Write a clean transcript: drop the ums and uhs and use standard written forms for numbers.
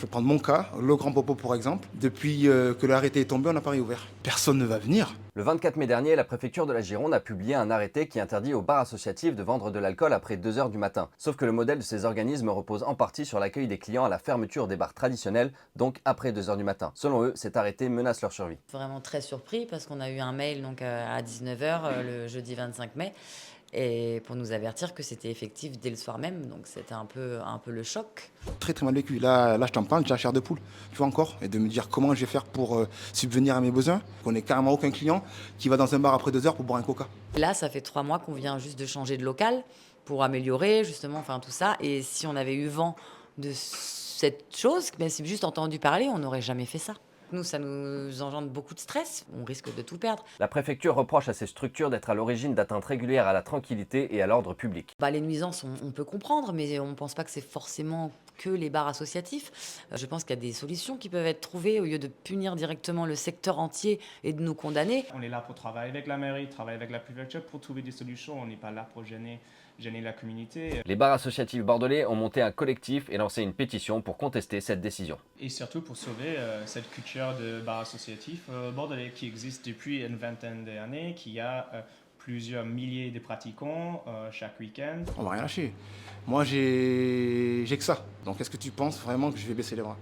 Je vais prendre mon cas, le Grand Popo pour exemple. Depuis que l'arrêté est tombé, on n'a pas réouvert. Personne ne va venir. Le 24 mai dernier, la préfecture de la Gironde a publié un arrêté qui interdit aux bars associatifs de vendre de l'alcool après 2 heures du matin. Sauf que le modèle de ces organismes repose en partie sur l'accueil des clients à la fermeture des bars traditionnels, donc après 2 heures du matin. Selon eux, cet arrêté menace leur survie. Vraiment très surpris parce qu'on a eu un mail donc, à 19 h le jeudi 25 mai et pour nous avertir que c'était effectif dès le soir même. Donc c'était un peu le choc. Très très mal vécu. Là je t'en parle, j'ai la chair de poule, tu vois encore, et de me dire comment je vais faire pour subvenir à mes besoins. On n'est carrément aucun client qui va dans un bar après 2 heures pour boire un coca. Là, ça fait 3 mois qu'on vient juste de changer de local pour améliorer justement, enfin tout ça. Et si on avait eu vent de cette chose, mais c'est juste entendu parler, on n'aurait jamais fait ça. Nous, ça nous engendre beaucoup de stress. On risque de tout perdre. La préfecture reproche à ces structures d'être à l'origine d'atteintes régulières à la tranquillité et à l'ordre public. Bah, les nuisances, on peut comprendre, mais on ne pense pas que c'est forcément que les bars associatifs. Je pense qu'il y a des solutions qui peuvent être trouvées au lieu de punir directement le secteur entier et de nous condamner. On est là pour travailler avec la mairie, travailler avec la préfecture pour trouver des solutions. On n'est pas là pour gêner la communauté. Les bars associatifs bordelais ont monté un collectif et lancé une pétition pour contester cette décision. Et surtout pour sauver cette culture de bar associatif bordelais qui existe depuis une vingtaine d'années, qui a plusieurs milliers de pratiquants chaque week-end. On va rien lâcher. Moi j'ai que ça. Donc est-ce que tu penses vraiment que je vais baisser les bras?